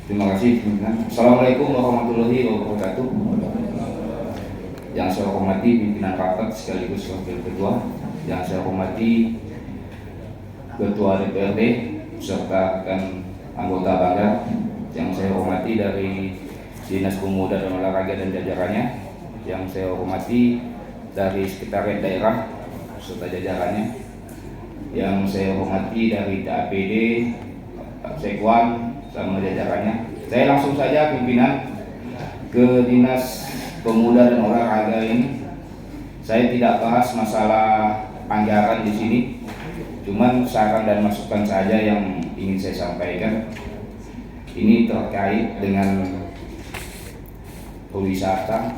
Terima kasih. Assalamualaikum warahmatullahi wabarakatuh. Yang saya hormati pimpinan rapat sekaligus wakil ketua, yang saya hormati ketua DPRD serta rekan anggota banggar, yang saya hormati dari Dinas Pemuda dan Olahraga dan jajarannya, yang saya hormati dari Sekretariat Daerah serta jajarannya, yang saya hormati dari DAPD, Sekwan sama jajarannya. Saya langsung saja pimpinan ke Dinas Pemuda dan Olahraga ini. Saya tidak bahas masalah anggaran di sini, cuman saran dan masukan saja yang ingin saya sampaikan. Ini terkait dengan wisata.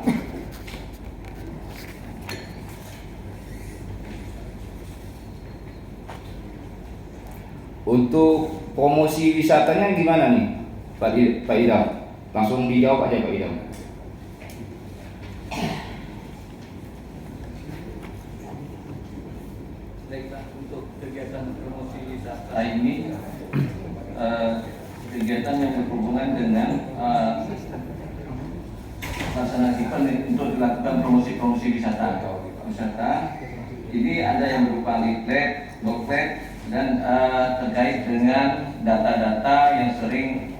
Untuk promosi wisatanya gimana nih, Pak Idam? Langsung dijawab aja Pak Idam. Untuk kegiatan promosi wisata ini kegiatan yang berhubungan dengan pelaksanaan event untuk dilakukan promosi wisata. Ini ada yang berupa leaflet, booklet, dan terkait dengan data-data yang sering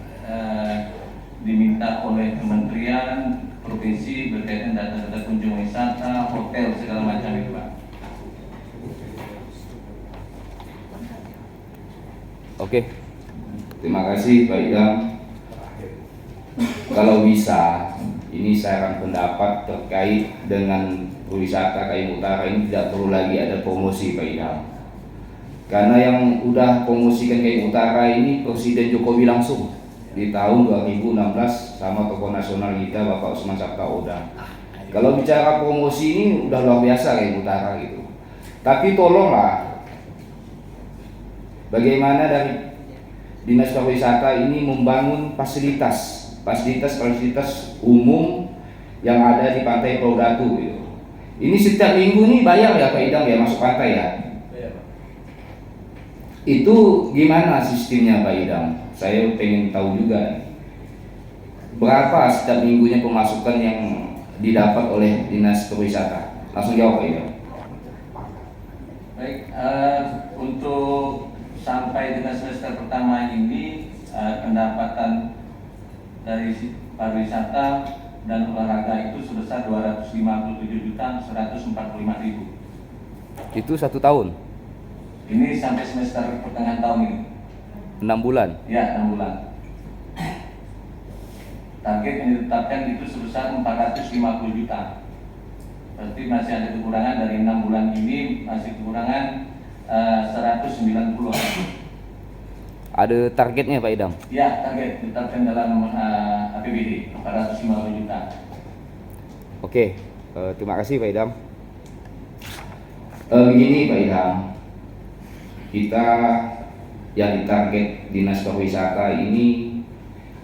diminta oleh kementerian, provinsi berkaitan data-data kunjungan wisata, hotel, segala macam itu, Pak. Oke, terima kasih Pak Idam. Kalau bisa, ini saran pendapat terkait dengan wisata Kayun Utara ini tidak perlu lagi ada promosi Pak Idam. Karena yang udah promosikan Kayun Utara ini Presiden Jokowi langsung di tahun 2016 sama tokoh nasional kita Bapak Usman Sabtaodang. Kalau bicara promosi ini udah luar biasa Kayun Utara gitu. Tapi tolonglah, bagaimana dari Dinas Pariwisata ini membangun fasilitas umum yang ada di Pantai Pulau Datu gitu. Ini setiap minggu nih bayar ya Pak Idam ya masuk pantai ya? Itu gimana sistemnya Pak Idam? Saya pengen tahu juga nih. Berapa setiap minggunya pemasukan yang didapat oleh Dinas Pariwisata? Langsung jawab Pak Idam. Baik, untuk sampai dengan semester pertama ini pendapatan dari pariwisata dan olahraga itu sebesar 257.145.000. Itu 1 tahun? Ini sampai semester pertengahan tahun ini. 6 bulan? Ya, 6 bulan. Target yang ditetapkan itu sebesar 450 juta. Berarti masih ada kekurangan dari 6 bulan ini, masih kekurangan 190. Ada targetnya Pak Idam? Ya, target ditetapkan dalam APBD 450 juta. Oke, terima kasih Pak Idam. Begini Pak Idam, kita yang ditarget Dinas Pariwisata ini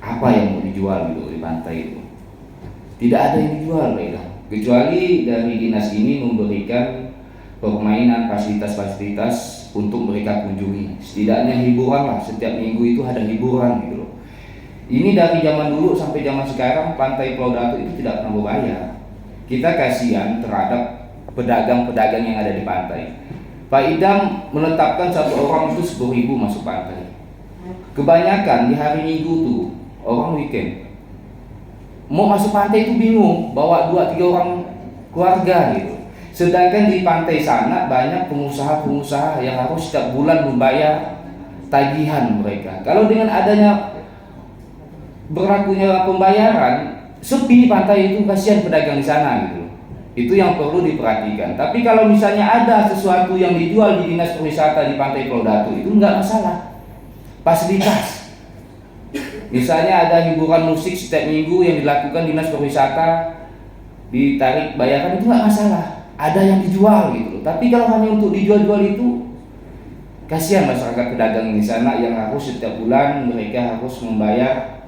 apa yang mau dijual gitu di pantai itu? Tidak ada yang dijual Pak Idam, kecuali dari dinas ini memberikan permainan fasilitas-fasilitas untuk mereka kunjungi. Setidaknya hiburan lah, setiap minggu itu ada hiburan gitu loh. Ini dari zaman dulu sampai zaman sekarang Pantai Pulau Datu itu tidak pernah berbayar. Kita kasihan terhadap pedagang-pedagang yang ada di pantai. Pak Idam menetapkan satu orang itu 10.000 masuk pantai. Kebanyakan di hari Minggu tuh orang weekend mau masuk pantai itu bingung, bawa 2-3 orang keluarga gitu. Sedangkan di pantai sana banyak pengusaha-pengusaha yang harus setiap bulan membayar tagihan mereka. Kalau dengan adanya berlakunya pembayaran, sepi pantai itu, kasihan pedagang di sana gitu. Itu yang perlu diperhatikan. Tapi kalau misalnya ada sesuatu yang dijual di Dinas Pariwisata di Pantai Pulau Datu, itu enggak masalah. Fasilitas. Misalnya ada hiburan musik setiap minggu yang dilakukan Dinas Pariwisata, ditarik bayaran, itu enggak masalah. Ada yang dijual gitu. Tapi kalau hanya untuk dijual-jual itu, kasihan masyarakat pedagang di sana yang harus setiap bulan mereka harus membayar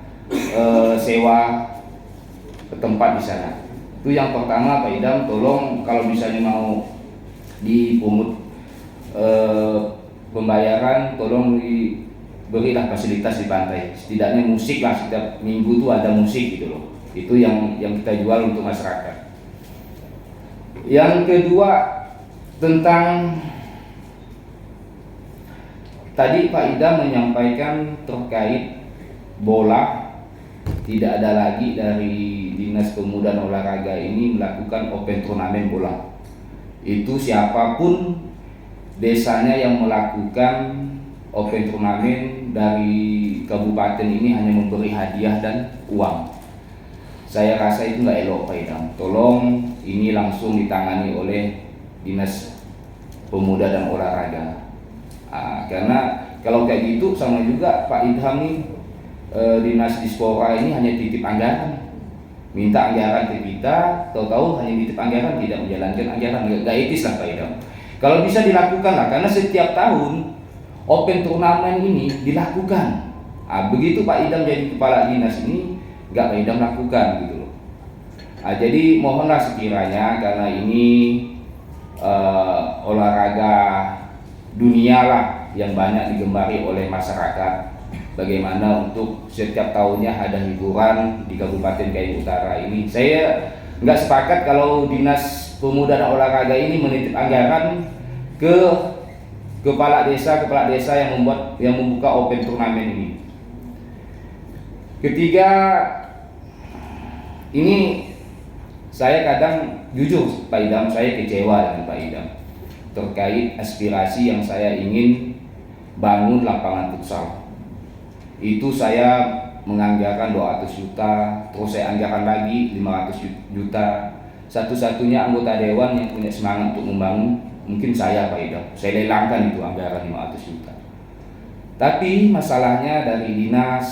sewa ke tempat di sana. Itu yang pertama Pak Idam, tolong kalau misalnya mau dipungut pembayaran, tolong berilah fasilitas di pantai. Setidaknya musik lah, setiap minggu tuh ada musik gitu loh. Itu yang kita jual untuk masyarakat. Yang kedua, tentang tadi Pak Idam menyampaikan terkait bola, tidak ada lagi dari Dinas Pemuda dan Olahraga ini melakukan open turnamen bola. Itu siapapun desanya yang melakukan open turnamen dari kabupaten ini hanya memberi hadiah dan uang. Saya rasa itu nggak elok Pak Idam. Tolong ini langsung ditangani oleh Dinas Pemuda dan Olahraga. Karena kalau kayak gitu sama juga Pak Idham nih, Dinas Dispora ini hanya titip anggaran, minta anggaran ke kita, tahu-tahu hanya titip anggaran, tidak menjalankan anggaran, nggak etis lah Pak Idam. Kalau bisa dilakukan lah, karena setiap tahun open turnamen ini dilakukan. Begitu Pak Idam jadi kepala dinas ini, nggak Pak Idam lakukan gitu loh. Jadi mohonlah sekiranya, karena ini olahraga dunia lah yang banyak digemari oleh masyarakat. Bagaimana untuk setiap tahunnya ada hiburan di Kabupaten Kayong Utara ini. Saya nggak sepakat kalau Dinas Pemuda dan Olahraga ini menitip anggaran ke kepala desa yang membuka open turnamen ini. Ketiga, ini saya kadang jujur Pak Idam, saya kecewa dengan Pak Idam terkait aspirasi yang saya ingin bangun lapangan futsal. Itu saya menganggarkan 200 juta, terus saya anggarkan lagi 500 juta. Satu-satunya anggota dewan yang punya semangat untuk membangun mungkin saya Pak Idam. Saya lelangkan itu anggaran 500 juta. Tapi masalahnya dari dinas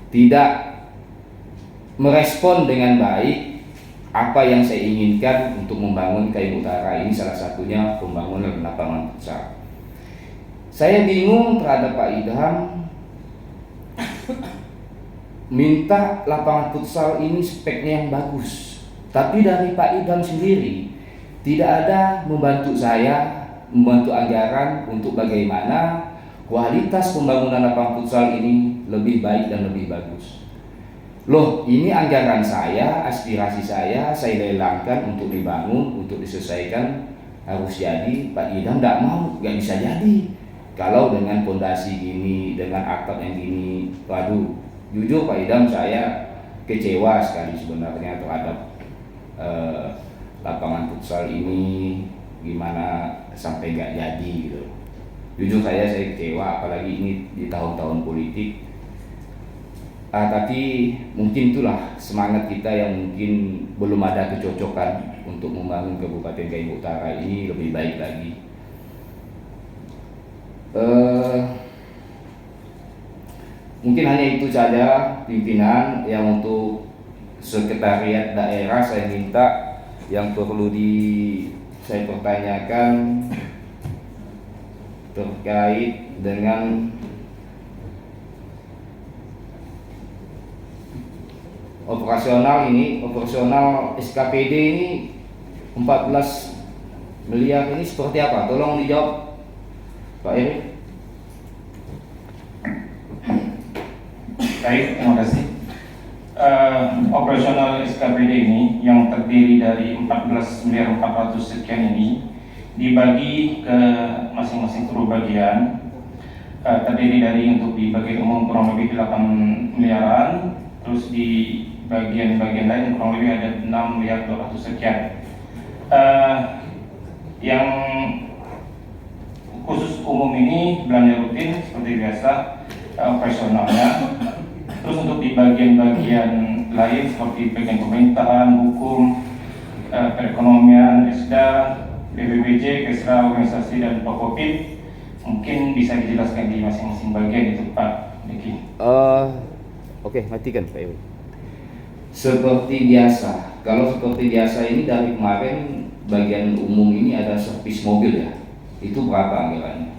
tidak merespon dengan baik apa yang saya inginkan untuk membangun Kayong Utara ini, salah satunya pembangunan lapangan futsal. Saya bingung terhadap Pak Idham minta lapangan futsal ini speknya yang bagus, tapi dari Pak Idham sendiri tidak ada membantu saya, membantu anggaran untuk bagaimana kualitas pembangunan lapangan futsal ini lebih baik dan lebih bagus. Loh, ini anggaran saya, aspirasi saya lelangkan untuk dibangun, untuk diselesaikan, harus jadi. Pak Idham tidak mau, nggak bisa jadi. Kalau dengan fondasi gini, dengan atap yang gini, waduh, jujur Pak Idham saya kecewa sekali sebenarnya terhadap lapangan futsal ini, gimana sampai nggak jadi gitu. Jujur saya kecewa, apalagi ini di tahun-tahun politik. Tapi mungkin itulah semangat kita yang mungkin belum ada kecocokan untuk membangun Kabupaten Kayong Utara ini lebih baik lagi. Mungkin hanya itu saja pimpinan. Yang untuk sekretariat daerah saya minta yang perlu saya pertanyakan terkait dengan operasional SKPD ini 14 miliar ini seperti apa? Tolong dijawab Pak Eri. Baik, terima kasih. Operasional SKPD ini yang terdiri dari 14 miliar 400 sekian ini dibagi ke masing-masing seluruh bagian. Terdiri dari untuk di bagian umum kurang lebih 8 miliaran, terus di bagian-bagian lain kurang lebih ada 6 miliar 200 sekian. Yang khusus umum ini belanja rutin seperti biasa operasionalnya. Terus untuk di bagian-bagian lain seperti bagian pemerintahan, hukum, perekonomian, SDA, BPBJ, Kesra, organisasi dan Prokopim, mungkin bisa dijelaskan di masing-masing bagian itu Pak Diki. Oke, matikan Pak Ibu. Seperti biasa, kalau seperti biasa ini dari kemarin bagian umum ini ada servis mobil ya, itu berapa anggarannya?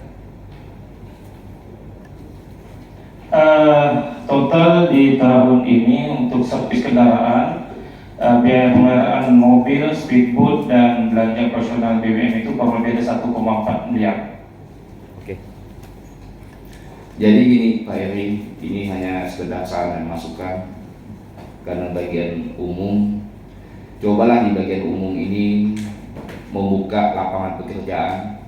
Total di tahun ini untuk servis kendaraan, biaya pemeliharaan mobil, speedboat dan belanja personal BBM itu kurang lebih ada 1,4 miliar. Oke. Jadi gini Pak Eri, ini hanya sekedar saran dan masukan karena bagian umum. Cobalah di bagian umum ini membuka lapangan pekerjaan.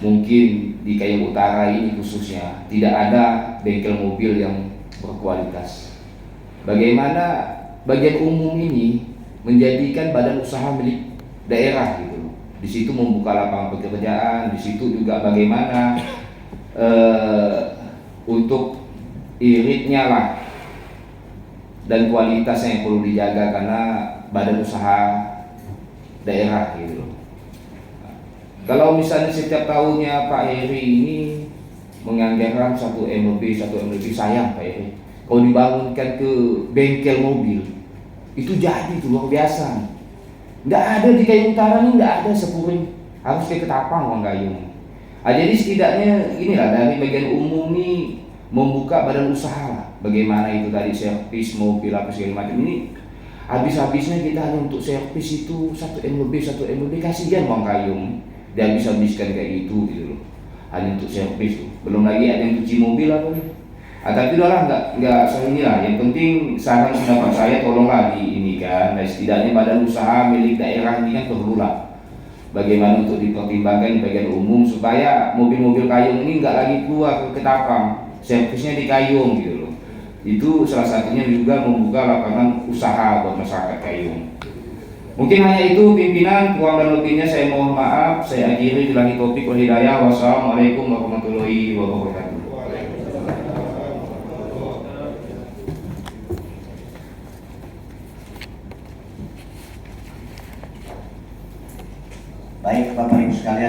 Mungkin di Kayong Utara ini khususnya tidak ada bengkel mobil yang berkualitas. Bagaimana bagian umum ini menjadikan badan usaha milik daerah gitu. Di situ membuka lapangan pekerjaan, di situ juga bagaimana untuk iritnya lah dan kualitasnya yang perlu dijaga karena badan usaha daerah gitu loh. Kalau misalnya setiap tahunnya Pak Heri ini menganggarkan 1 M lebih, sayang Pak Heri. Kalau dibangunkan ke bengkel mobil, itu jadi itu luar biasa. Nggak ada di Kayong Utara nih, nggak ada sepuring, harus ke Ketapang Bang Gayung. Jadi setidaknya inilah dari bagian umum nih membuka badan usaha lah. Bagaimana itu tadi servis mobil apa segala macam ini. Habis-habisnya kita hanya untuk servis itu 1 M lebih, kasihan Bang Gayung. Dia habis-habiskan kayak gitu loh. Hanya untuk servis tuh. Belum lagi ada yang cuci mobil apa nih. Tapi udahlah nggak ini lah. Yang penting saran pendapat saya tolonglah di ini kan. Nah, setidaknya badan usaha milik daerah ini kan perlulah bagaimana untuk dipertimbangkan di bagian umum supaya mobil-mobil Kayong ini nggak lagi keluar ke Ketapang, servisnya di Kayong gitu loh. Itu salah satunya juga membuka lapangan usaha buat masyarakat Kayong. Mungkin hanya itu pimpinan, kurang dan lebihnya saya mohon maaf. Saya akhiri bilangi topik wal hidayah. Wassalamualaikum warahmatullahi wabarakatuh.